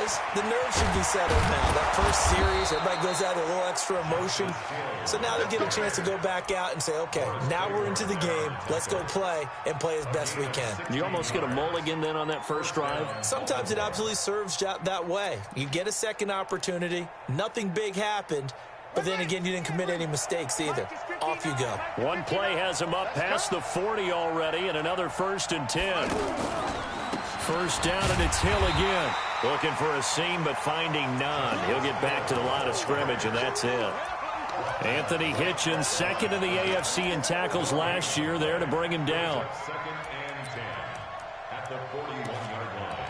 boys. The nerves should be settled now. That first series, everybody goes out with a little extra emotion. So now they get a chance to go back out and say, okay, now we're into the game. Let's go play and play as best we can. You almost get a mulligan then on that first drive? Sometimes it absolutely serves that way. You get a second opportunity. Nothing big happened. But then again, you didn't commit any mistakes either. Off you go. One play has him up past the 40 already, and another 1st and 10. First down, and it's Hill again. Looking for a seam, but finding none. He'll get back to the line of scrimmage, and that's it. Anthony Hitchens, second in the AFC in tackles last year, there to bring him down. At the 41-yard line.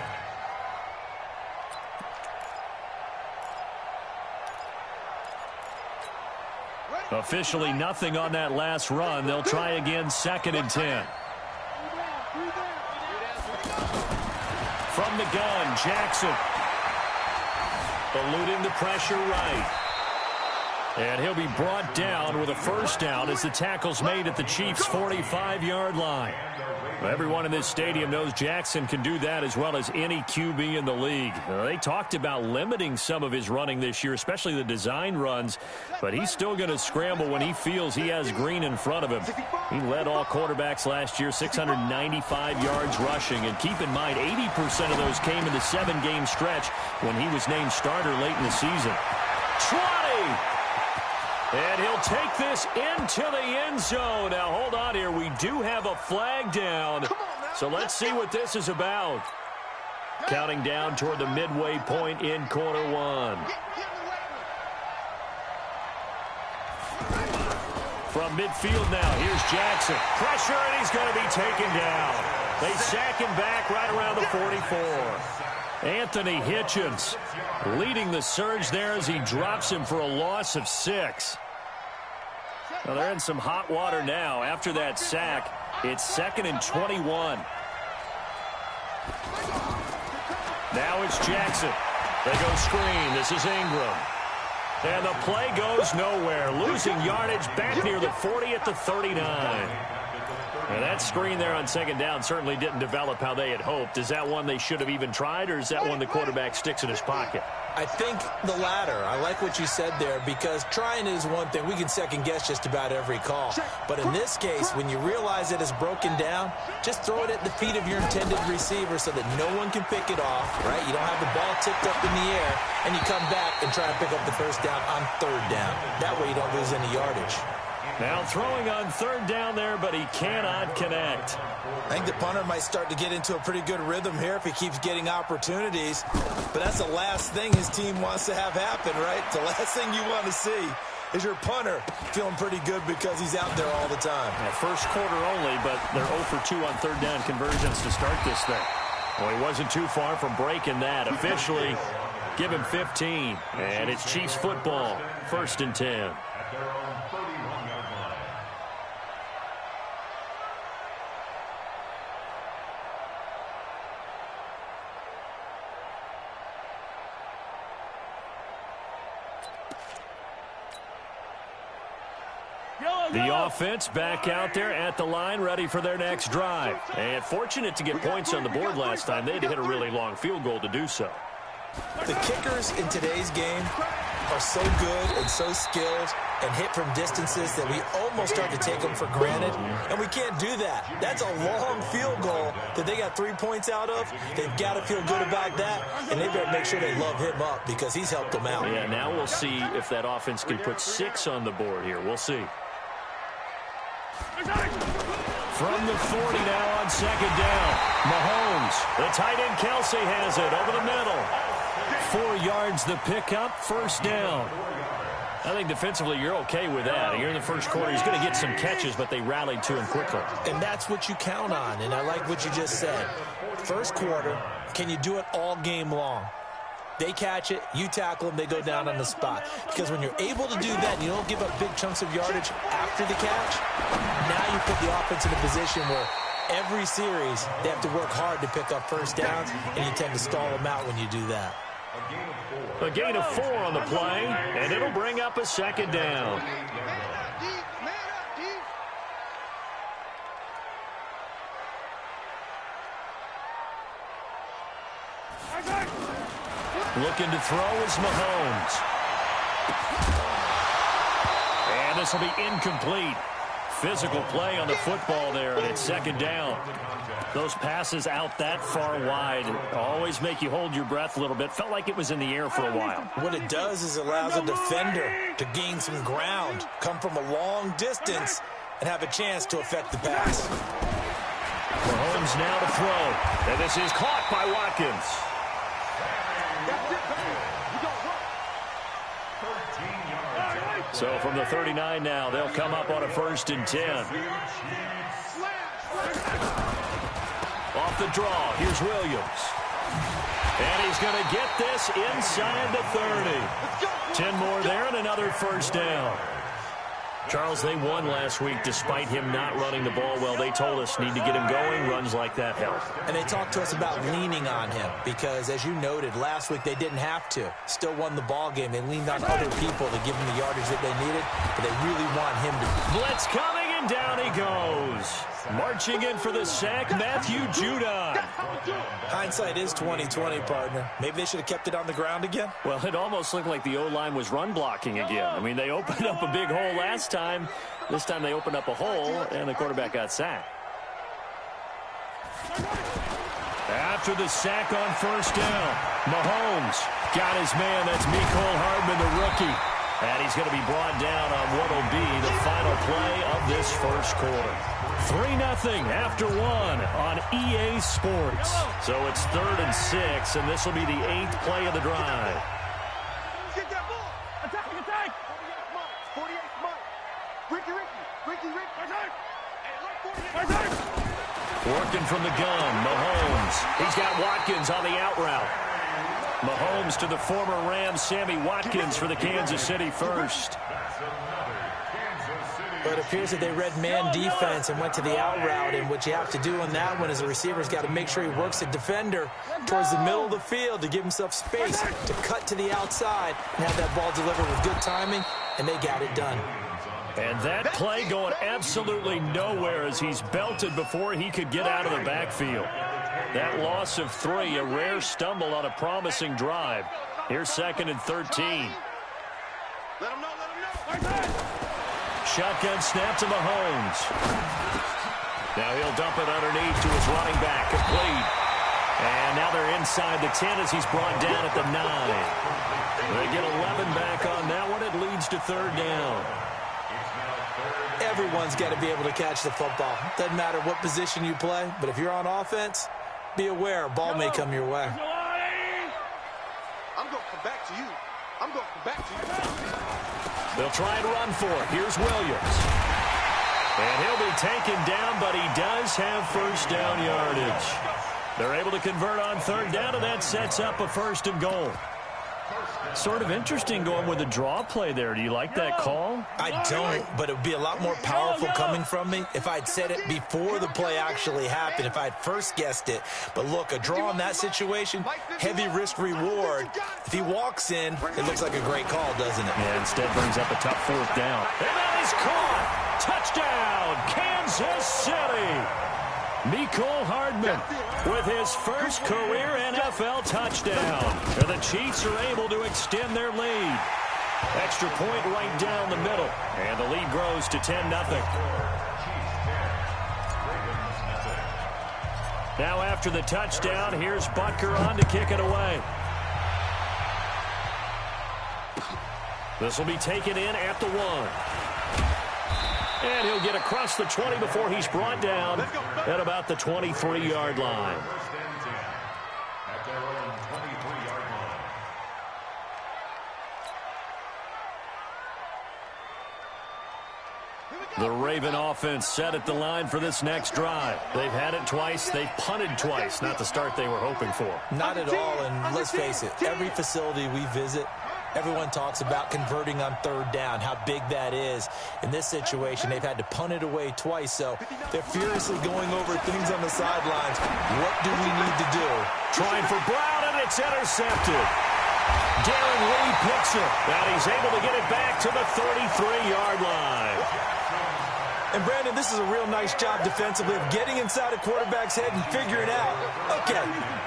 Officially nothing on that last run. They'll try again, 2nd and 10. From the gun, Jackson. Eluding the pressure right. And he'll be brought down with a first down as the tackle's made at the Chiefs' 45-yard line. Everyone in this stadium knows Jackson can do that as well as any QB in the league. They talked about limiting some of his running this year, especially the design runs, but he's still going to scramble when he feels he has green in front of him. He led all quarterbacks last year, 695 yards rushing, and keep in mind 80% of those came in the 7-game stretch when he was named starter late in the season. 20! And he'll take this into the end zone. Now, hold on here. We do have a flag down. So let's see what this is about. Counting down toward the midway point in quarter one. From midfield now, here's Jackson. Pressure, and he's going to be taken down. They sack him back right around the 44. Anthony Hitchens leading the surge there as he drops him for a loss of 6. Well, they're in some hot water now. After that sack, it's 2nd and 21. Now it's Jackson. They go screen. This is Ingram. And the play goes nowhere. Losing yardage back near the 40 at the 39. And that screen there on 2nd down certainly didn't develop how they had hoped. Is that one they should have even tried, or is that one the quarterback sticks in his pocket? I think the latter. I like what you said there, because trying is one thing. We can second-guess just about every call. But in this case, when you realize it is broken down, just throw it at the feet of your intended receiver so that no one can pick it off, right? You don't have the ball tipped up in the air, and you come back and try to pick up the first down on 3rd down. That way you don't lose any yardage. Now throwing on 3rd down there, but he cannot connect. I think the punter might start to get into a pretty good rhythm here if he keeps getting opportunities. But that's the last thing his team wants to have happen, right? The last thing you want to see is your punter feeling pretty good because he's out there all the time. Yeah, first quarter only, but they're 0 for 2 on 3rd down conversions to start this thing. Well, he wasn't too far from breaking that. Officially, give him 15. And it's Chiefs football, 1st and 10. The offense back out there at the line, ready for their next drive. And fortunate to get points on the board last time. They had to hit a really long field goal to do so. The kickers in today's game are so good and so skilled and hit from distances that we almost start to take them for granted. And we can't do that. That's a long field goal that they got 3 points out of. They've got to feel good about that, and they better make sure they love him up because he's helped them out. Yeah, now we'll see if that offense can put 6 on the board here. We'll see. From the 40 now on 2nd down. Mahomes. The tight end Kelsey has it over the middle. 4 yards the pickup, 1st down. I think defensively you're okay with that. Here in the first quarter, he's going to get some catches, but they rallied to him quickly. And that's what you count on, and I like what you just said. First quarter, can you do it all game long? They catch it, you tackle them, they go down on the spot. Because when you're able to do that and you don't give up big chunks of yardage after the catch, now you put the offense in a position where every series they have to work hard to pick up first downs, and you tend to stall them out when you do that. A gain of 4 on the play, and it'll bring up a 2nd down. Looking to throw is Mahomes. And this will be incomplete. Physical play on the football there, and it's second down. Those passes out that far wide always make you hold your breath a little bit. Felt like it was in the air for a while. What it does is allows a defender to gain some ground, come from a long distance, and have a chance to affect the pass. Mahomes now to throw. And this is caught by Watkins. So from the 39 now, they'll come up on a 1st and 10. Off the draw, here's Williams. And he's going to get this inside the 30. 10 more there and another first down. Charles, they won last week despite him not running the ball well. They told us need to get him going. Runs like that help. And they talked to us about leaning on him because, as you noted, last week they didn't have to. Still won the ball game. They leaned on other people to give him the yardage that they needed, but they really want him to. Blitz coming, and down he goes. Marching in for the sack, Matthew Judon. Hindsight is 20/20, partner. Maybe they should have kept it on the ground again. Well, it almost looked like the O-line was run blocking again. I mean, they opened up a big hole last time. This time they opened up a hole, and the quarterback got sacked. After the sack on first down, Mahomes got his man. That's Mecole Hardman, the rookie. And he's going to be brought down on what will be the final play of this first quarter. 3-0 after 1 on EA Sports. So it's 3rd and 6, and this will be the 8th play of the drive. Get that ball. Attack. 48 month. Ricky. Working from the gun, Mahomes. He's got Watkins on the out route. Mahomes to the former Rams, Sammy Watkins for the Kansas City first. But it appears that they read man defense and went to the out route, and what you have to do on that one is the receiver's got to make sure he works the defender towards the middle of the field to give himself space to cut to the outside and have that ball delivered with good timing, and they got it done. And that play going absolutely nowhere as he's belted before he could get out of the backfield. That loss of 3, a rare stumble on a promising drive. Here's 2nd and 13. Let him know. Shotgun snap to Mahomes. Now he'll dump it underneath to his running back, complete. And now they're inside the 10 as he's brought down at the 9. They get 11 back on that one. It leads to 3rd down. Everyone's got to be able to catch the football. Doesn't matter what position you play, but if you're on offense, be aware a ball may come your way. I'm going to come back to you. They'll try and run for it. Here's Williams. And he'll be taken down, but he does have first down yardage. They're able to convert on 3rd down, and that sets up a 1st and goal. Sort of interesting going with a draw play there. Do you like that call? I don't, but it would be a lot more powerful coming from me if I'd said it before the play actually happened, if I'd first guessed it. But look, a draw in that situation, heavy risk reward. If he walks in, it looks like a great call, doesn't it? Yeah, instead brings up a tough 4th down. And that is caught! Touchdown, Kansas City! Mecole Hardman with his first career NFL touchdown. And the Chiefs are able to extend their lead. Extra point right down the middle. And the lead grows to 10-0. Now after the touchdown, here's Butker on to kick it away. This will be taken in at the 1. And he'll get across the 20 before he's brought down at about the 23-yard line. The Raven offense set at the line for this next drive. They've had it twice. They've punted twice. Not the start they were hoping for. Not at all, and let's face it, every facility we visit, everyone talks about converting on 3rd down, how big that is. In this situation, they've had to punt it away twice, so they're furiously going over things on the sidelines. What do we need to do? Trying for Brown, and it's intercepted. Darren Lee picks it, and he's able to get it back to the 33-yard line. And, Brandon, this is a real nice job defensively of getting inside a quarterback's head and figuring out, okay,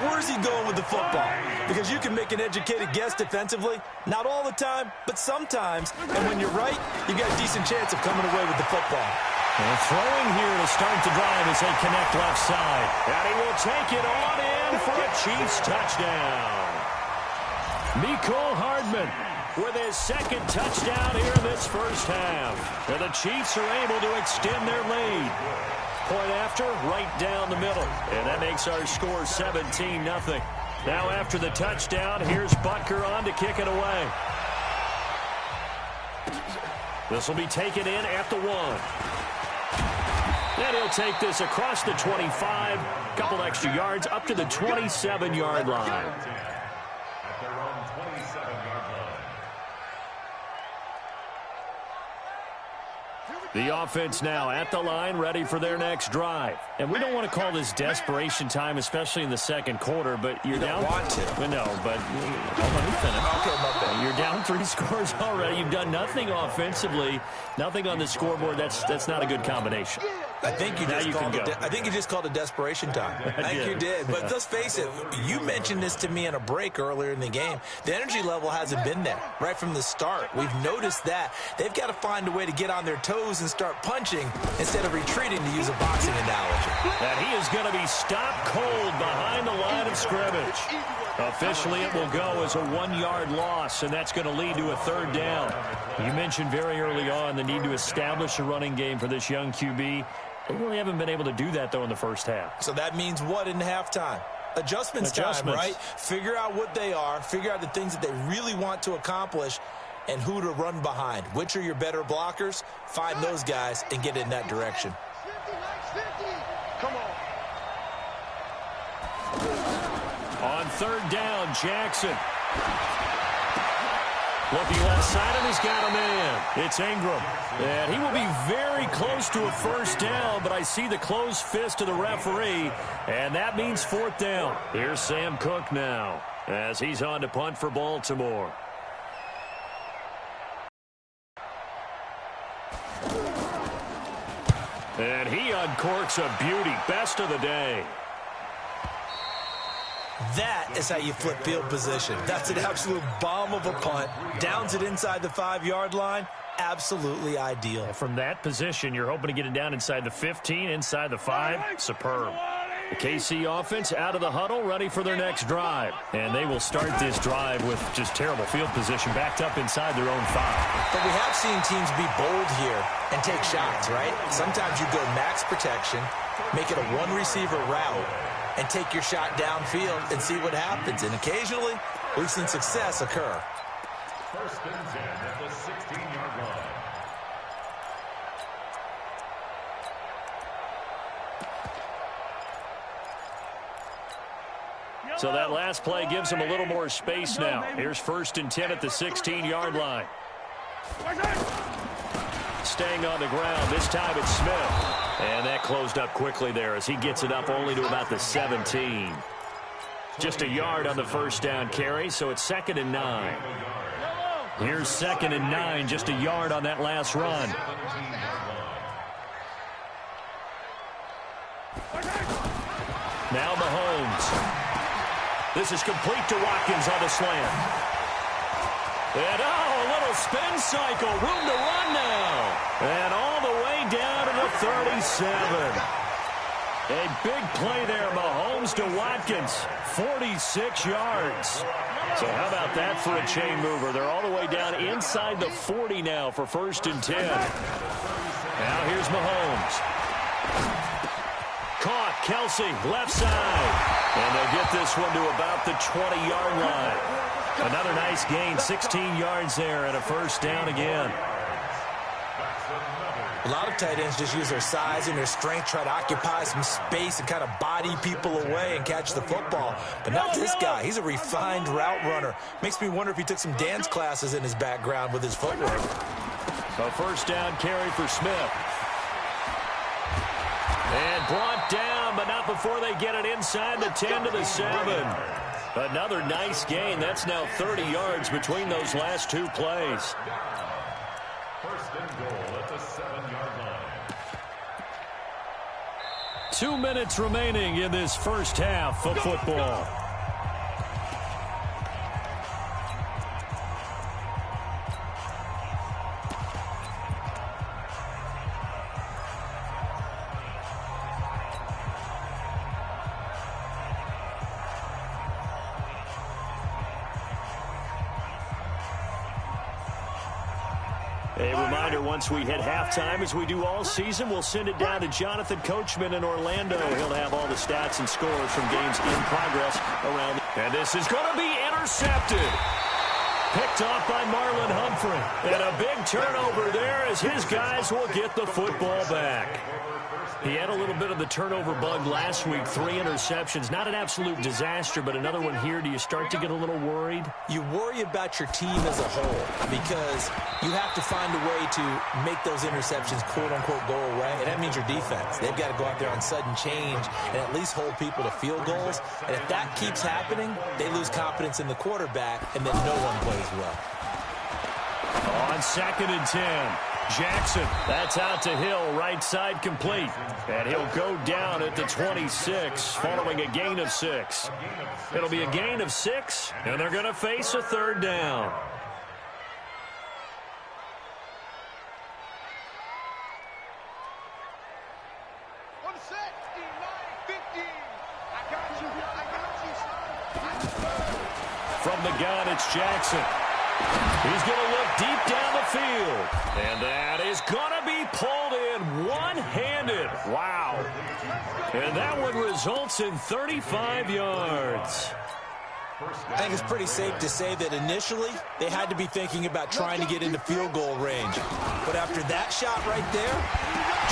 where's he going with the football? Because you can make an educated guess defensively, not all the time, but sometimes. And when you're right, you've got a decent chance of coming away with the football. And throwing here to start the drive as they connect left side. And he will take it on in for a Chiefs touchdown. Mecole Hardman with his second touchdown here in this first half. And the Chiefs are able to extend their lead. Point after, right down the middle. And that makes our score 17-0. Now after the touchdown, here's Butker on to kick it away. This will be taken in at the 1. And he'll take this across the 25, couple extra yards up to the 27-yard line. The offense now at the line, ready for their next drive. And we don't want to call this desperation time, especially in the second quarter, but you're down. You don't want to. No, but let me finish. Okay, my bad. You're down 3 scores already. You've done nothing offensively, nothing on the scoreboard. That's not a good combination. I think you just called it desperation time. I think you did. But let's face it, you mentioned this to me in a break earlier in the game. The energy level hasn't been there right from the start. We've noticed that. They've got to find a way to get on their toes and start punching instead of retreating, to use a boxing analogy. And he is going to be stopped cold behind the line of scrimmage. Officially, it will go as a 1-yard loss, and that's going to lead to a 3rd down. You mentioned very early on the need to establish a running game for this young QB. They really haven't been able to do that, though, in the first half. So that means what in halftime? Adjustments time, right? Figure out what they are, figure out the things that they really want to accomplish, and who to run behind. Which are your better blockers? Find those guys and get in that direction. Come on. On 3rd down, Jackson. Looking left side, and he's got a man. It's Ingram. And he will be very close to a 1st down, but I see the closed fist of the referee, and that means 4th down. Here's Sam Cook now as he's on to punt for Baltimore. And he uncorks a beauty. Best of the day. That is how you flip field position. That's an absolute bomb of a punt. Downs it inside the 5-yard line. Absolutely ideal. From that position, you're hoping to get it down inside the 15, inside the 5. Superb. The KC offense out of the huddle, ready for their next drive. And they will start this drive with just terrible field position, backed up inside their own 5. But we have seen teams be bold here and take shots, right? Sometimes you go max protection, make it a 1-receiver route, and take your shot downfield and see what happens. And occasionally, we've seen success occur. 1st and 10 at the 16-yard line. So that last play gives him a little more space now. Here's 1st and 10 at the 16-yard line. Staying on the ground. This time it's Smith. And that closed up quickly there as he gets it up only to about the 17. Just a yard on the 1st down carry, so it's 2nd and 9. Here's 2nd and 9, just a yard on that last run. Now Mahomes. This is complete to Watkins on the slant. And a little spin cycle, room to run now. And all the way down to the 37. A big play there, Mahomes to Watkins, 46 yards. So how about that for a chain mover? They're all the way down inside the 40 now for 1st and 10. Now here's Mahomes. Caught, Kelsey, left side. And they'll get this one to about the 20-yard line. Another nice gain, 16 yards there and a 1st down again. A lot of tight ends just use their size and their strength, try to occupy some space and kind of body people away and catch the football. But not this guy. He's a refined route runner. Makes me wonder if he took some dance classes in his background with his footwork. A 1st down carry for Smith. And brought down, but not before they get it inside the 10 to the 7. Another nice gain. That's now 30 yards between those last 2 plays. 1st and goal at the 7-yard line. 2 minutes remaining in this first half of football. A reminder, once we hit halftime, as we do all season, we'll send it down to Jonathan Coachman in Orlando. He'll have all the stats and scores from games in progress around. And this is going to be intercepted. Picked off by Marlon Humphrey. And a big turnover there as his guys will get the football back. He had a little bit of the turnover bug last week, 3 interceptions. Not an absolute disaster, but another one here. Do you start to get a little worried? You worry about your team as a whole because you have to find a way to make those interceptions, quote-unquote, go away, and that means your defense. They've got to go out there on sudden change and at least hold people to field goals. And if that keeps happening, they lose confidence in the quarterback, and then no one plays well. On 2nd and 10. Jackson, that's out to Hill, right side complete. And he'll go down at the 26 following a gain of 6. It'll be a gain of 6, and they're going to face a 3rd down. From the gun, it's Jackson. He's going to look deep down the field. And that is going to be pulled in one-handed. Wow. And that one results in 35 yards. I think it's pretty safe to say that initially they had to be thinking about trying to get into field goal range. But after that shot right there,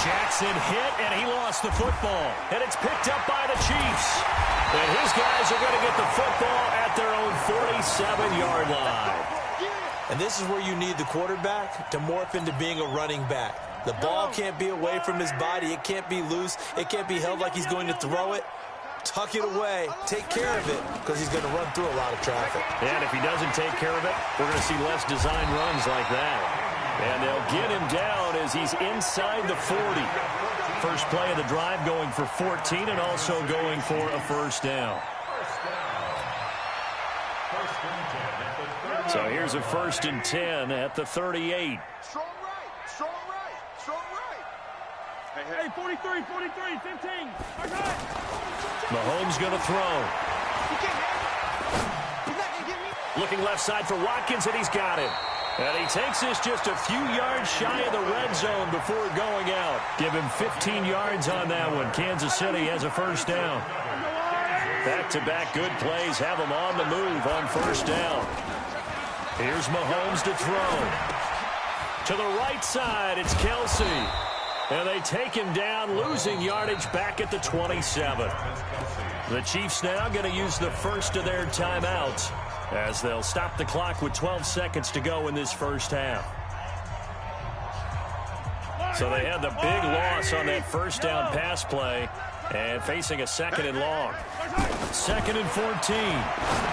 Jackson hit, and he lost the football. And it's picked up by the Chiefs. And his guys are going to get the football at their own 47-yard line. And this is where you need the quarterback to morph into being a running back. The ball can't be away from his body. It can't be loose. It can't be held like he's going to throw it. Tuck it away. Take care of it because he's going to run through a lot of traffic. And if he doesn't take care of it, we're going to see less design runs like that. And they'll get him down as he's inside the 40. First play of the drive going for 14 and also going for a 1st down. So here's a 1st and 10 at the 38. Strong right, strong right, strong right. Hey, 43, 43, 15. Okay. Mahomes going to throw. He can't have it. He's not going to get me. Looking left side for Watkins, and he's got it. And he takes this just a few yards shy of the red zone before going out. Give him 15 yards on that one. Kansas City has a 1st down. Back-to-back good plays have them on the move on 1st down. Here's Mahomes to throw. To the right side, it's Kelsey. And they take him down, losing yardage back at the 27. The Chiefs now going to use the first of their timeouts as they'll stop the clock with 12 seconds to go in this first half. So they had the big loss on that 1st down pass play and facing a 2nd and long. 2nd and 14.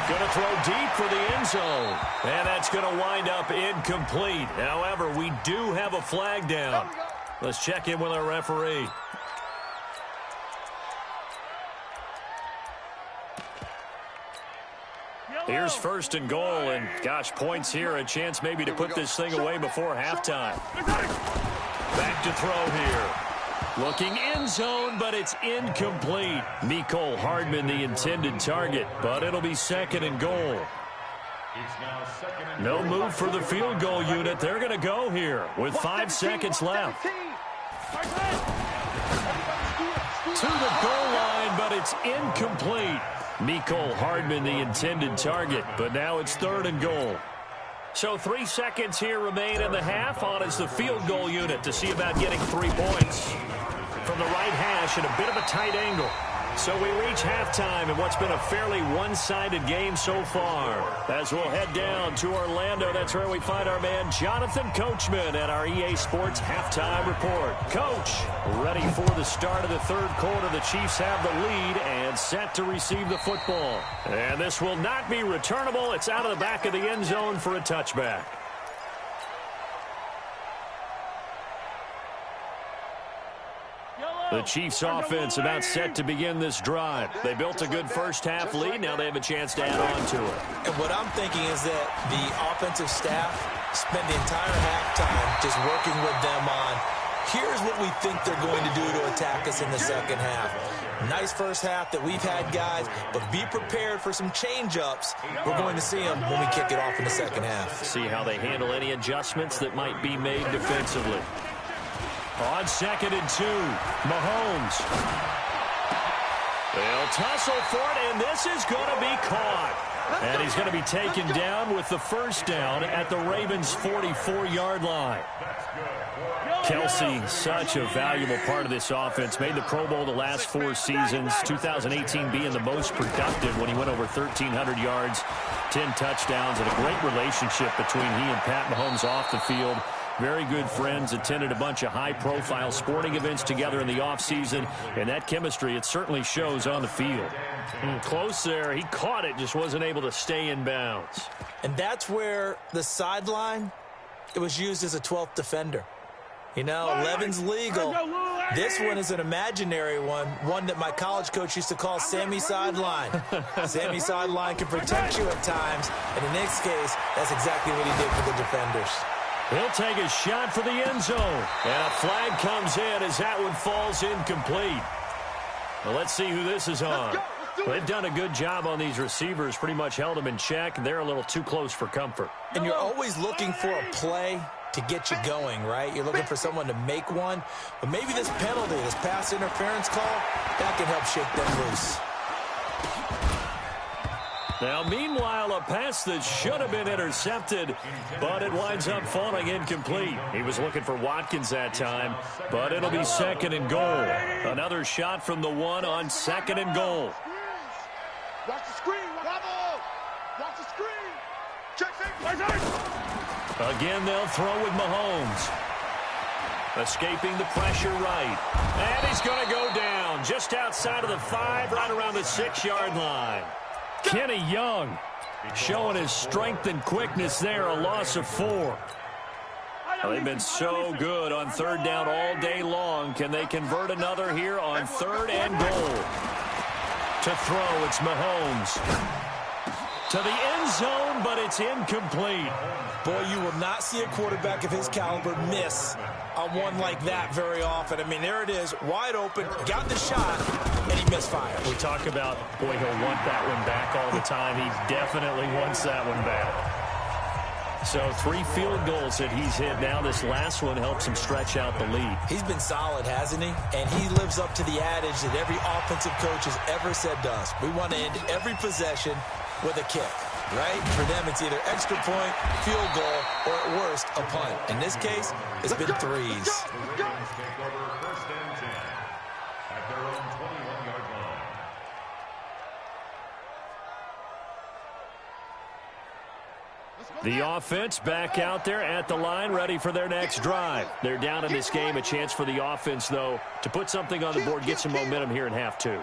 Going to throw deep for the end zone. And that's going to wind up incomplete. However, we do have a flag down. Let's check in with our referee. Here's 1st and goal, and gosh, points here, a chance maybe to put this thing away before halftime. Back to throw here. Looking end zone, but it's incomplete. Mecole Hardman, the intended target, but it'll be 2nd and goal. No move for the field goal unit. They're going to go here with 5 seconds left. To the goal line, but it's incomplete. Mecole Hardman, the intended target, but now it's 3rd and goal. So 3 seconds here remain in the half. On is the field goal unit to see about getting 3 points. From the right hash at a bit of a tight angle. So we reach halftime in what's been a fairly one-sided game so far. As we'll head down to Orlando, that's where we find our man Jonathan Coachman at our EA Sports Halftime Report. Coach, ready for the start of the 3rd quarter. The Chiefs have the lead and set to receive the football. And this will not be returnable. It's out of the back of the end zone for a touchback. The Chiefs offense about set to begin this drive. They built a good first-half lead. Now they have a chance to add on to it. And what I'm thinking is that the offensive staff spent the entire halftime just working with them on, here's what we think they're going to do to attack us in the second half. Nice first half that we've had, guys, but be prepared for some change-ups. We're going to see them when we kick it off in the second half. See how they handle any adjustments that might be made defensively. On 2nd and 2, Mahomes. They'll tussle for it, and this is going to be caught. And he's going to be taken down with the first down at the Ravens' 44-yard line. Kelsey, such a valuable part of this offense. Made the Pro Bowl the last 4 seasons. 2018 being the most productive when he went over 1,300 yards, 10 touchdowns, and a great relationship between he and Pat Mahomes off the field. Very good friends, attended a bunch of high-profile sporting events together in the offseason, and that chemistry, it certainly shows on the field. Close there. He caught it, just wasn't able to stay in bounds. And that's where the sideline, it was used as a 12th defender. You know, 11's legal. This one is an imaginary one that my college coach used to call Sammy Sideline. Sammy Sideline can protect you at times, and in this case, that's exactly what he did for the defenders. He'll take a shot for the end zone. And a flag comes in as that one falls incomplete. Well, let's see who this is on. They've done a good job on these receivers, pretty much held them in check. They're a little too close for comfort. And you're always looking for a play to get you going, right? You're looking for someone to make one. But maybe this penalty, this pass interference call, that can help shake them loose. Now, meanwhile, a pass that should have been intercepted, but it winds up falling incomplete. He was looking for Watkins that time, but it'll be 2nd and goal. Another shot from the 1 on 2nd and goal. Watch the screen. Bravo. Watch the screen. Check it. Again, they'll throw with Mahomes. Escaping the pressure right. And he's going to go down just outside of the 5, right around the 6-yard line. Kenny Young showing his strength and quickness there, a loss of 4. Well, they've been so good on 3rd down all day long. Can they convert another here on 3rd and goal? To throw, it's Mahomes. To the end zone, but it's incomplete. Boy, you will not see a quarterback of his caliber miss on one like that very often. I mean, there it is, wide open, got the shot, and he misfired. We talk about, boy, he'll want that one back all the time. He definitely wants that one back. So 3 field goals that he's hit now. This last one helps him stretch out the lead. He's been solid, hasn't he? And he lives up to the adage that every offensive coach has ever said to us. We want to end every possession with a kick, right? For them, it's either extra point, field goal, or at worst, a punt. In this case, it's been 3s. The offense back out there at the line, ready for their next drive. They're down in this game. A chance for the offense, though, to put something on the board, get some momentum here in half 2.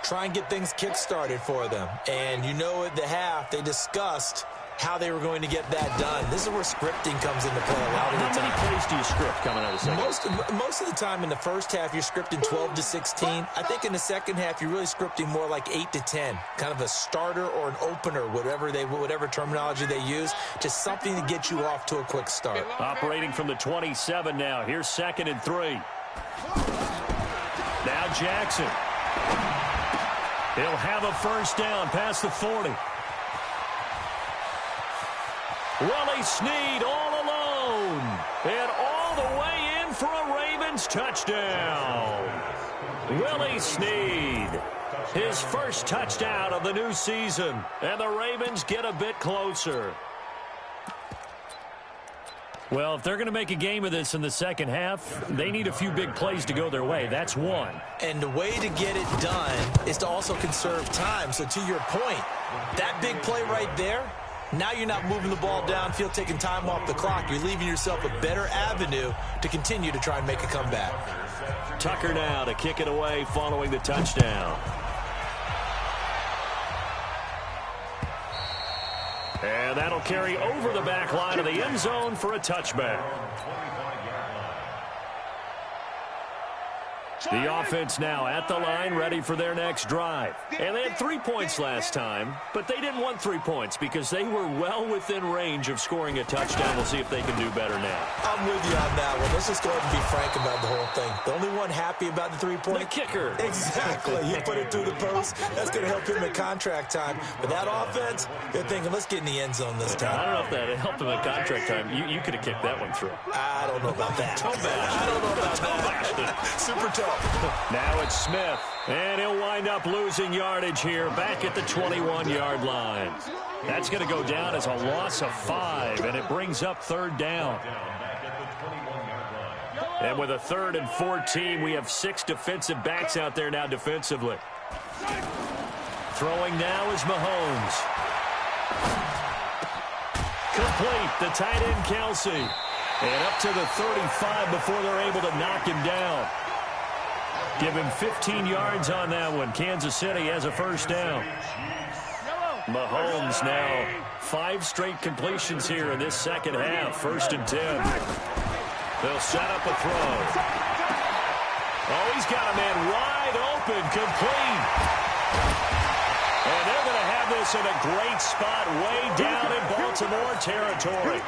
Try and get things kick-started for them. And you know at the half, they discussed how they were going to get that done. This is where scripting comes into play a lot of the time. How many plays do you script coming out of the second? Most of the time in the first half, you're scripting 12 to 16. I think in the second half, you're really scripting more like 8 to 10. Kind of a starter or an opener, whatever terminology they use. Just something to get you off to a quick start. Operating from the 27 now. Here's 2nd and 3. Now Jackson. He'll have a first down past the 40. Willie Snead all alone. And all the way in for a Ravens touchdown. Willie Snead. His first touchdown of the new season. And the Ravens get a bit closer. Well, if they're going to make a game of this in the second half, they need a few big plays to go their way. That's one. And the way to get it done is to also conserve time. So to your point, that big play right there, now you're not moving the ball downfield, taking time off the clock. You're leaving yourself a better avenue to continue to try and make a comeback. Tucker now to kick it away following the touchdown. And that'll carry over the back line of the end zone for a touchback. The offense now at the line, ready for their next drive. And they had 3 points last time, but they didn't want 3 points because they were well within range of scoring a touchdown. We'll see if they can do better now. I'm with you on that one. Let's just go ahead and be frank about the whole thing. The only one happy about the 3-point? The kicker. Exactly. You put it through the post. That's going to help him in contract time. But that offense, they're thinking, let's get in the end zone this time. I don't know if that helped him in contract time. You could have kicked that one through. I don't know about that. I don't know about that. Super tough. Now it's Smith, and he'll wind up losing yardage here back at the 21-yard line. That's going to go down as a loss of 5, and it brings up 3rd down. And with a 3rd and 14, we have 6 defensive backs out there now defensively. Throwing now is Mahomes. Complete, the tight end Kelsey. And up to the 35 before they're able to knock him down. Give him 15 yards on that one. Kansas City has a 1st down. Mahomes now 5 straight completions here in this second half. 1st and 10. They'll set up a throw. Oh, he's got a man wide open, complete. And they're going to have this in a great spot way down in Baltimore territory.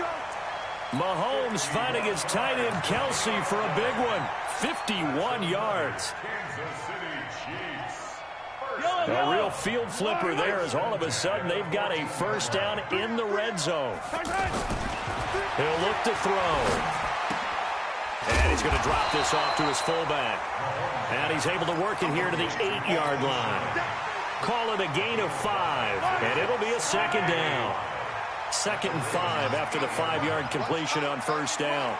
Mahomes finding his tight end Kelsey for a big one. 51 yards. A real field flipper there as all of a sudden they've got a 1st down in the red zone. He'll look to throw. And he's going to drop this off to his fullback. And he's able to work it here to the 8-yard line. Call it a gain of 5, and it'll be a 2nd down. 2nd and 5 after the 5-yard completion on 1st down.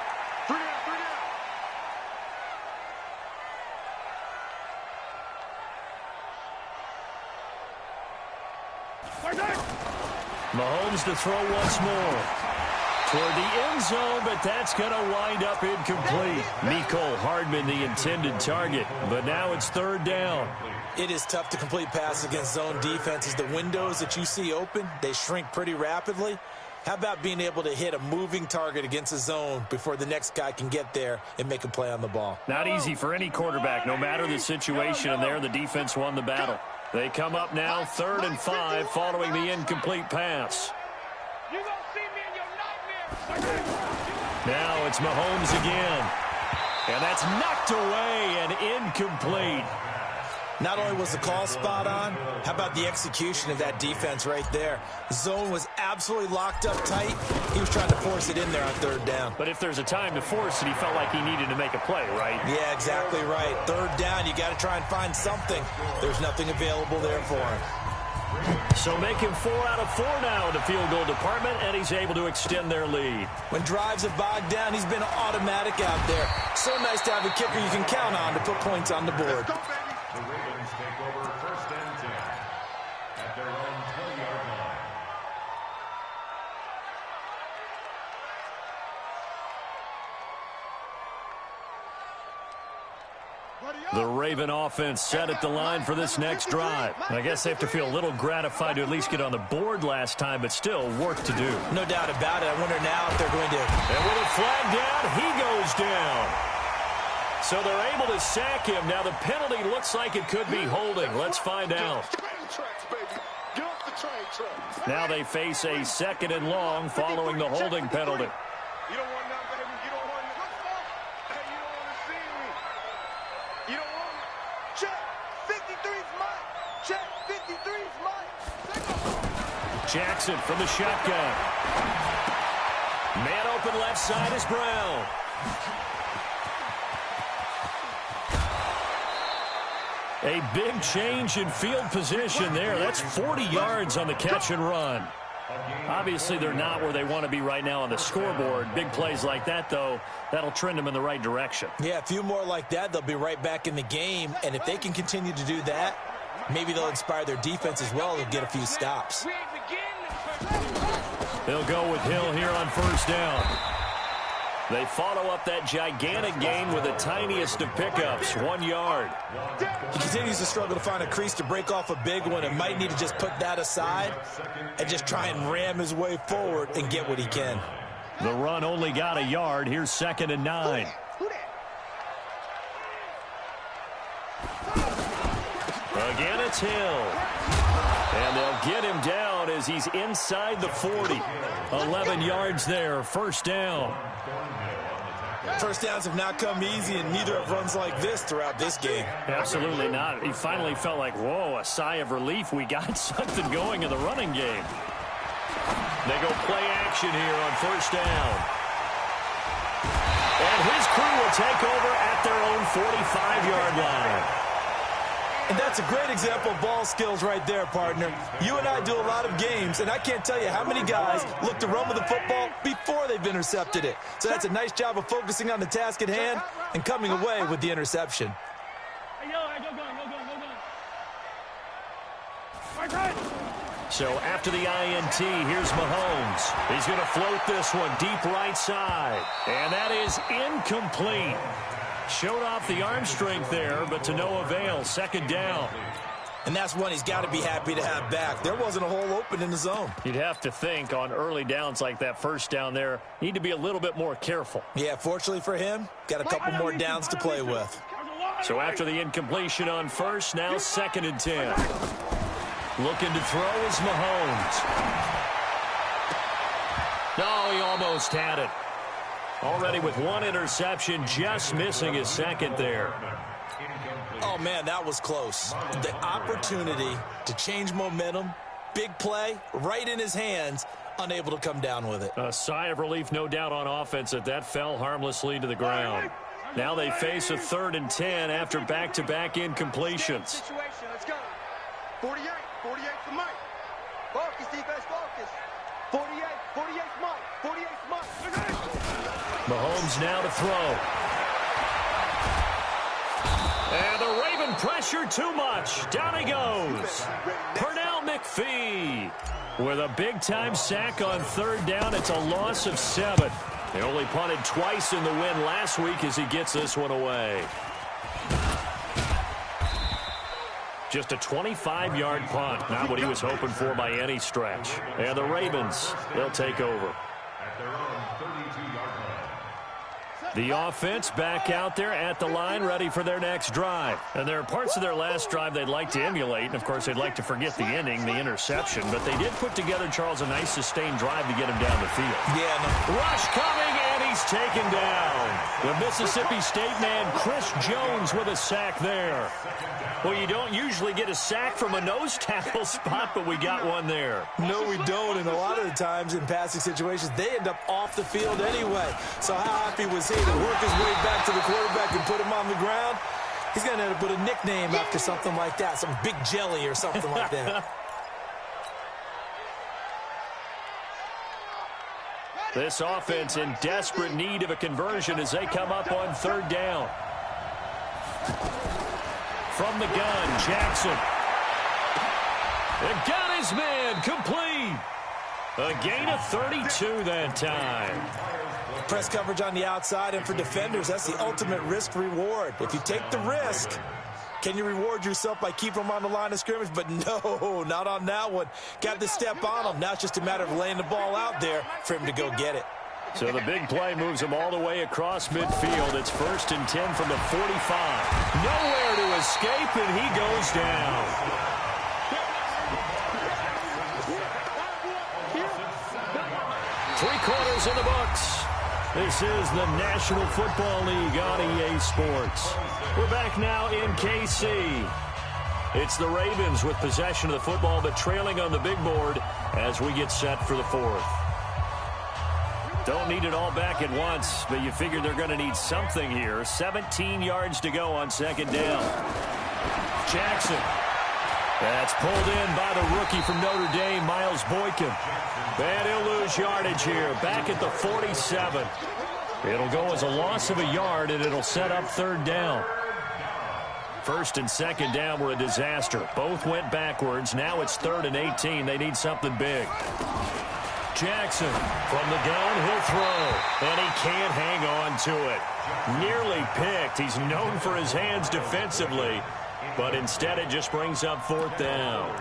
Mahomes to throw once more. Toward the end zone, but that's going to wind up incomplete. Mecole Hardman, the intended target, but now it's 3rd down. It is tough to complete passes against zone defenses. The windows that you see open, they shrink pretty rapidly. How about being able to hit a moving target against a zone before the next guy can get there and make a play on the ball? Not easy for any quarterback, no matter the situation, and there the defense won the battle. They come up now 3rd and 5 following the incomplete pass. Now it's Mahomes again. And that's knocked away and incomplete. Not only was the call spot on, how about the execution of that defense right there? The zone was absolutely locked up tight. He was trying to force it in there on 3rd down. But if there's a time to force it, he felt like he needed to make a play, right? Yeah, exactly right. 3rd down, you got to try and find something. There's nothing available there for him. So making 4 out of 4 now in the field goal department, and he's able to extend their lead. When drives have bogged down, he's been automatic out there. So nice to have a kicker you can count on to put points on the board. The Ravens take over 1st and 10 at their own 20-yard line. The Raven offense set at the line for this next drive. I guess they have to feel a little gratified to at least get on the board last time, but still work to do. No doubt about it. I wonder now if they're going to... And with a flag down, he goes down. So they're able to sack him. Now the penalty looks like it could be holding. Let's find out. Now they face a 2nd and long following the holding penalty. You don't want none, baby. You don't want hey, you don't want to see me. You don't want me. Check. 53's mine. Check. 53's mine. Jackson from the shotgun. Man open left side is Brown. A big change in field position there. That's 40 yards on the catch and run. Obviously, they're not where they want to be right now on the scoreboard. Big plays like that, though, that'll trend them in the right direction. Yeah, a few more like that, they'll be right back in the game. And if they can continue to do that, maybe they'll inspire their defense as well. They'll get a few stops. They'll go with Hill here on 1st down. They follow up that gigantic gain with the tiniest of pickups, 1 yard. He continues to struggle to find a crease to break off a big one and might need to just put that aside and just try and ram his way forward and get what he can. The run only got a yard. Here's 2nd and 9. it's Hill. And they'll get him down as he's inside the 40. 11 yards there, first down. First downs have not come easy, and neither have runs like this throughout this game. Absolutely not. He finally felt like, whoa, a sigh of relief. We got something going in the running game. They go play action here on first down. And his crew will take over at their own 45-yard line. And that's a great example of ball skills right there, partner. You and I do a lot of games, and I can't tell you how many guys look to run with the football before they've intercepted it. So that's a nice job of focusing on the task at hand and coming away with the interception. Hey, yo, go. Right. So after the INT, here's Mahomes. He's going to float this one deep right side. And that is incomplete. Showed off the arm strength there, but to no avail. Second down. And that's one he's got to be happy to have back. There wasn't a hole open in the zone. You'd have to think on early downs like that first down there, need to be a little bit more careful. Yeah, fortunately for him, got a couple more downs to play with. So after the incompletion on first, now 2nd and 10. Looking to throw is Mahomes. No, he almost had it. Already with one interception, just missing his second there. Oh, man, that was close. The opportunity to change momentum, big play, right in his hands, unable to come down with it. A sigh of relief, no doubt, on offense that fell harmlessly to the ground. Now they face a 3rd and 10 after back-to-back incompletions. Situation, let's go. 48 for Mike. Focus, defense, focus. 48 Mike. 48 Mike. Mahomes now to throw. And the Raven pressure too much. Down he goes. Pernell McPhee with a big-time sack on 3rd down. It's a loss of 7. He only punted twice in the win last week as he gets this one away. Just a 25-yard punt. Not what he was hoping for by any stretch. And the Ravens, they'll take over. At their own 32-yard line. The offense back out there at the line, ready for their next drive. And there are parts of their last drive they'd like to emulate. And, of course, they'd like to forget the inning, the interception. But they did put together, Charles, a nice sustained drive to get him down the field. Yeah, no. Rush coming, and he's taken down. The Mississippi State man, Chris Jones, with a sack there. Well, you don't usually get a sack from a nose tackle spot, but we got one there. No, we don't. And a lot of the times in passing situations, they end up off the field anyway. So how happy was he to work his way back to the quarterback and put him on the ground? He's going to end up with a nickname after something like that, some Big Jelly or something like that. This offense in desperate need of a conversion as they come up on 3rd down. From the gun, Jackson. And got his man complete. A gain of 32 that time. Press coverage on the outside, and for defenders, that's the ultimate risk-reward. If you take the risk, can you reward yourself by keeping them on the line of scrimmage? But no, not on that one. Got to step on them. Now it's just a matter of laying the ball out there for him to go get it. So the big play moves him all the way across midfield. It's 1st and 10 from the 45. Nowhere to escape, and he goes down. Three quarters in the books. This is the National Football League on EA Sports. We're back now in KC. It's the Ravens with possession of the football, but trailing on the big board as we get set for the 4th. Don't need it all back at once, but you figure they're going to need something here. 17 yards to go on 2nd down. Jackson. That's pulled in by the rookie from Notre Dame, Miles Boykin. And he'll lose yardage here, back at the 47. It'll go as a loss of a yard, and it'll set up 3rd down. 1st and 2nd down were a disaster. Both went backwards. Now it's 3rd and 18. They need something big. Jackson from the gun, he'll throw, and he can't hang on to it. Nearly picked. He's known for his hands defensively, but instead it just brings up 4th down.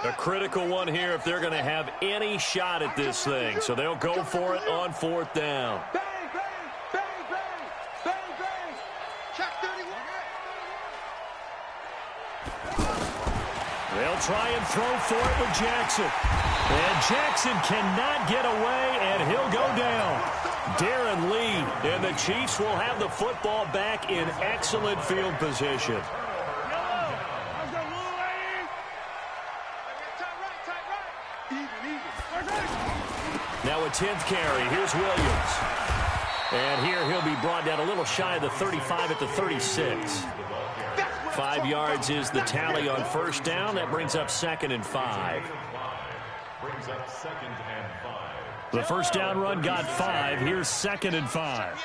A critical one here if they're going to have any shot at this thing. So they'll go for it on 4th down. Bang, bang, bang, bang, bang, bang. Check 31. They'll try and throw for it with Jackson. And Jackson cannot get away, and he'll go down. Darren Lee, and the Chiefs will have the football back in excellent field position. Now a 10th carry. Here's Williams. And here he'll be brought down a little shy of the 35 at the 36. 5 yards is the tally on 1st down. That brings up 2nd and 5. The 1st down run got 5. Here's 2nd and 5.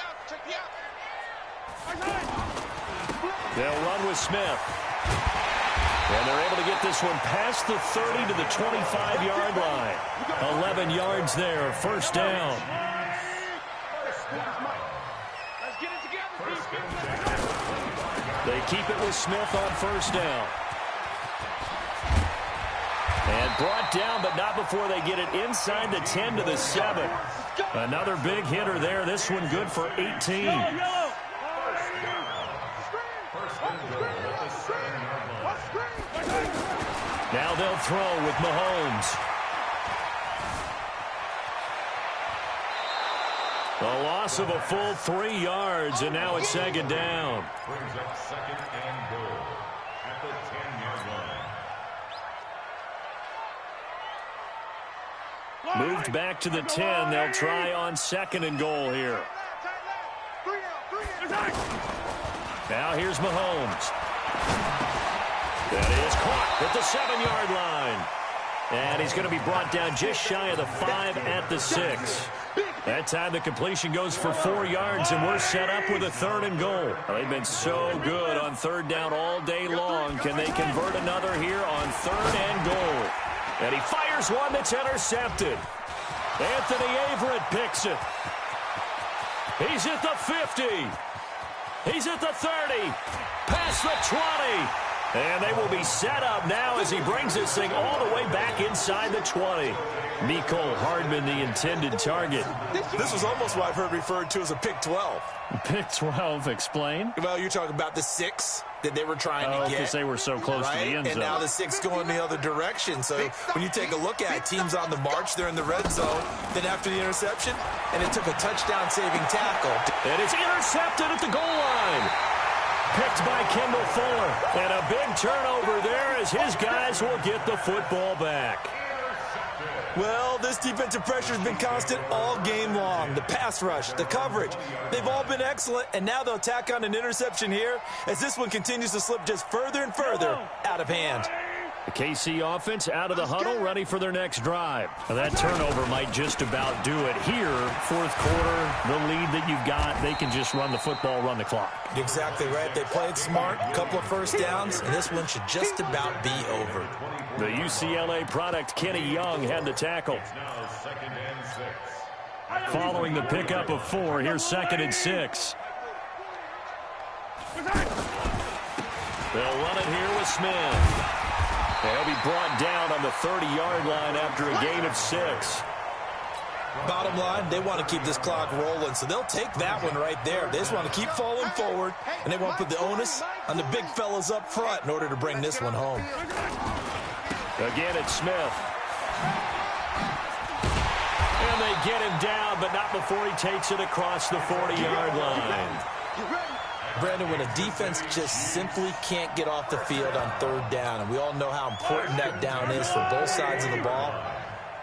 They'll run with Smith. And they're able to get this one past the 30 to the 25-yard line. 11 yards there, 1st down. They keep it with Smith on 1st down. And brought down, but not before they get it inside the 10 to the 7. Another big hitter there. This one good for 18. Now they'll throw with Mahomes. A loss of a full 3 yards, and now it's 2nd down. Brings up 2nd and goal at the 10-yard line. Moved back to the 10. They'll try on 2nd and goal here. Now here's Mahomes. That is caught at the 7-yard line. And he's going to be brought down just shy of the 5 at the 6. That time the completion goes for 4 yards, and we're set up with a 3rd and goal. They've been so good on 3rd down all day long. Can they convert another here on 3rd and goal? And he fires one that's intercepted. Anthony Averett picks it. He's at the 50. He's at the 30. Past the 20. And they will be set up now as he brings this thing all the way back inside the 20. Mecole Hardman, the intended target. This was almost what I've heard referred to as a pick 12. Pick 12, explain. Well, you're talking about the 6 that they were trying to get. Because they were so close to the end zone. And now the 6 going the other direction. So when you take a look at it, teams on the march, they're in the red zone. Then after the interception, and it took a touchdown-saving tackle. And it's intercepted at the goal line. Picked by Kendall Fuller. And a big turnover there as his guys will get the football back. Well, this defensive pressure has been constant all game long. The pass rush, the coverage, they've all been excellent, and now they'll tack on an interception here as this one continues to slip just further and further out of hand. The KC offense out of the huddle, ready for their next drive. Now that turnover might just about do it here. 4th quarter, the lead that you've got, they can just run the football, run the clock. Exactly right. They played smart, a couple of 1st downs, and this one should just about be over. The UCLA product, Kenny Young, had the tackle. Following the pickup of 4, here's 2nd and 6. They'll run it here with Smith. They'll be brought down on the 30-yard line after a gain of 6. Bottom line, they want to keep this clock rolling, so they'll take that one right there. They just want to keep falling forward, and they want to put the onus on the big fellas up front in order to bring this one home. Again, it's Smith. And they get him down, but not before he takes it across the 40-yard line. Brandon, when a defense just simply can't get off the field on 3rd down, and we all know how important that down is for both sides of the ball,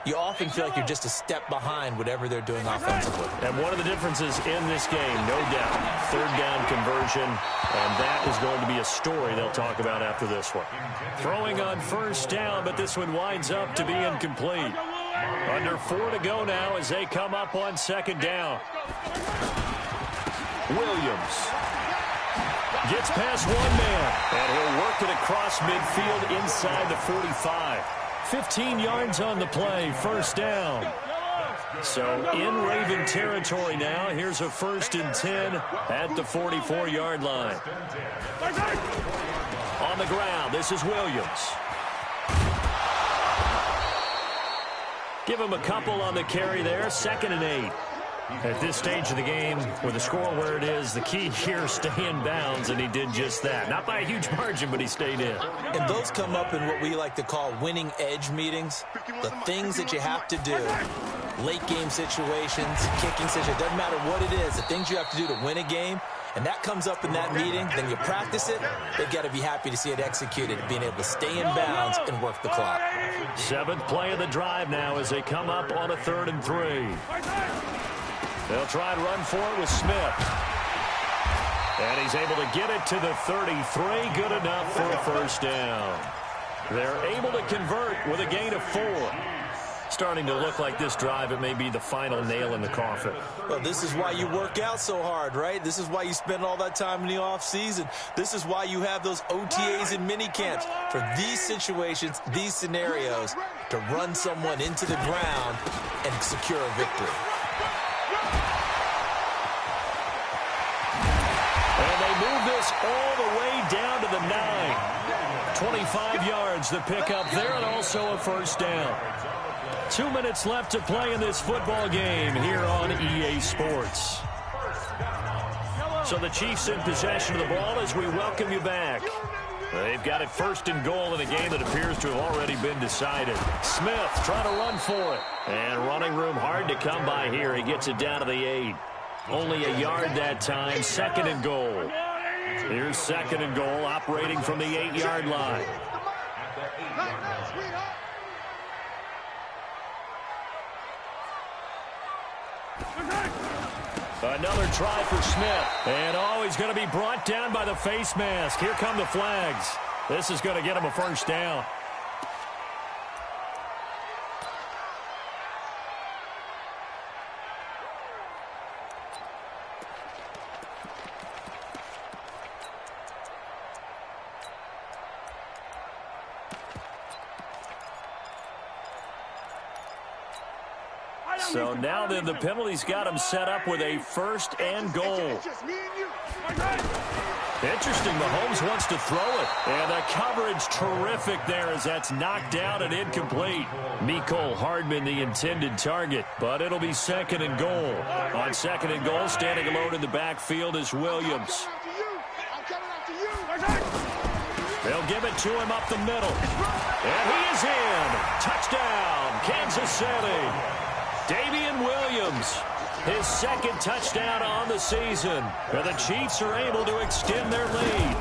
you often feel like you're just a step behind whatever they're doing offensively. And one of the differences in this game, no doubt, 3rd down conversion, and that is going to be a story they'll talk about after this one. Throwing on 1st down, but this one winds up to be incomplete. Under 4 to go now as they come up on 2nd down. Williams gets past one man, and he'll work it across midfield inside the 45. 15 yards on the play, 1st down. So in Raven territory now. Here's a 1st and 10 at the 44-yard line. On the ground, this is Williams. Give him a couple on the carry there, 2nd and 8. At this stage of the game, with the score where it is, the key here, stay in bounds, and he did just that. Not by a huge margin, but he stayed in. And those come up in what we like to call winning edge meetings. The things that you have to do, late game situations, kicking situations, doesn't matter what it is, the things you have to do to win a game, and that comes up in that meeting, then you practice it, they've got to be happy to see it executed, being able to stay in bounds and work the clock. 7th play of the drive now as they come up on a 3rd and 3. They'll try and run for it with Smith. And he's able to get it to the 33. Good enough for a 1st down. They're able to convert with a gain of 4. Starting to look like this drive, it may be the final nail in the coffin. Well, this is why you work out so hard, right? This is why you spend all that time in the offseason. This is why you have those OTAs and mini camps for these situations, these scenarios, to run someone into the ground and secure a victory. And they move this all the way down to the 9. 25 yards to pick up there, and also a 1st down. 2 minutes left to play in this football game here on EA Sports. So the Chiefs in possession of the ball as we welcome you back. They've got it 1st and goal in a game that appears to have already been decided. Smith trying to run for it. And running room hard to come by here. He gets it down to the 8. Only a yard that time. 2nd and goal. Here's 2nd and goal, operating from the 8-yard line. Another try for Smith. And, he's going to be brought down by the face mask. Here come the flags. This is going to get him a 1st down. So now then the penalty's got him set up with a 1st and goal. Interesting, Mahomes wants to throw it. And the coverage terrific there as that's knocked down and incomplete. Mecole Hardman the intended target, but it'll be 2nd and goal. On 2nd and goal, standing alone in the backfield is Williams. They'll give it to him up the middle. And he is in. Touchdown, Kansas City. Damian Williams, his 2nd touchdown on the season. And the Chiefs are able to extend their lead.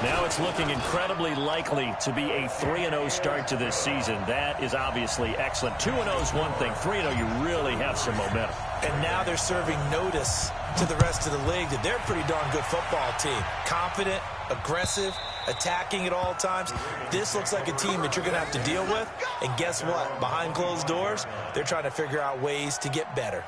Now it's looking incredibly likely to be a 3-0 start to this season. That is obviously excellent. 2-0 is one thing. 3-0, you really have some momentum. And now they're serving notice to the rest of the league that they're a pretty darn good football team. Confident, aggressive, attacking at all times. This looks like a team that you're going to have to deal with. And guess what? Behind closed doors, they're trying to figure out ways to get better.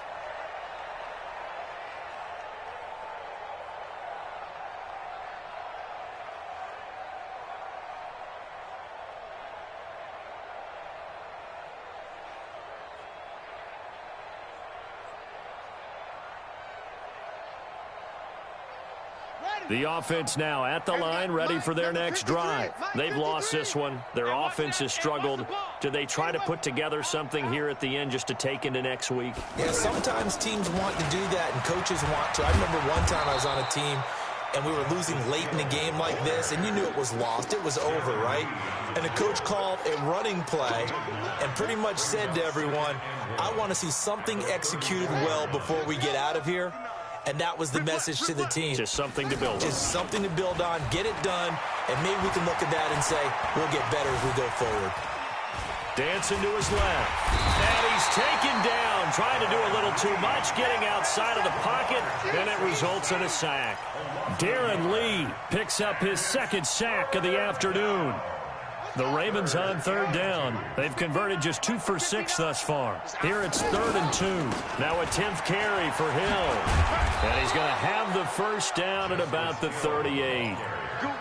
The offense now at the line, ready for their next drive. They've lost this one. Their offense has struggled. Do they try to put together something here at the end just to take into next week? Yeah, sometimes teams want to do that and coaches want to. I remember one time I was on a team and we were losing late in a game like this, and you knew it was lost. It was over, right? And the coach called a running play and pretty much said to everyone, I want to see something executed well before we get out of here. And that was the message to the team. Just something to build on. Just something to build on, get it done, and maybe we can look at that and say, we'll get better as we go forward. Dancing to his left. And he's taken down, trying to do a little too much, getting outside of the pocket, and it results in a sack. Darren Lee picks up his 2nd sack of the afternoon. The Ravens on 3rd down. They've converted just 2 for 6 thus far. Here it's 3rd and 2. Now a 10th carry for Hill. And he's going to have the 1st down at about the 38.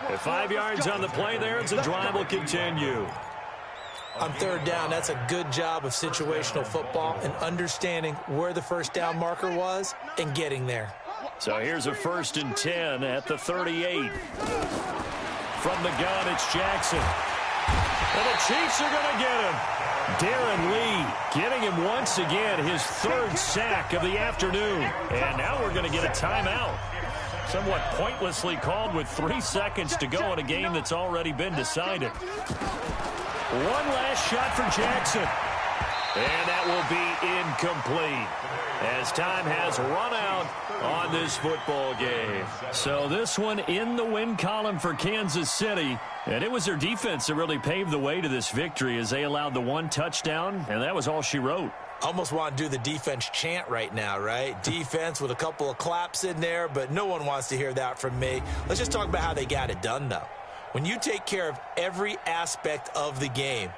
At 5 yards on the play there, the drive will continue. On 3rd down, that's a good job of situational football and understanding where the 1st down marker was and getting there. So here's a 1st and 10 at the 38. From the gun, it's Jackson. And the Chiefs are going to get him. Darren Lee getting him once again his third sack of the afternoon. And now we're going to get a timeout. Somewhat pointlessly called with 3 seconds to go in a game that's already been decided. One last shot for Jackson. And that will be incomplete as time has run out on this football game. So this one in the win column for Kansas City. And it was their defense that really paved the way to this victory as they allowed the 1 touchdown, and that was all she wrote. Almost want to do the defense chant right now, right? Defense with a couple of claps in there, but no one wants to hear that from me. Let's just talk about how they got it done, though. When you take care of every aspect of the game,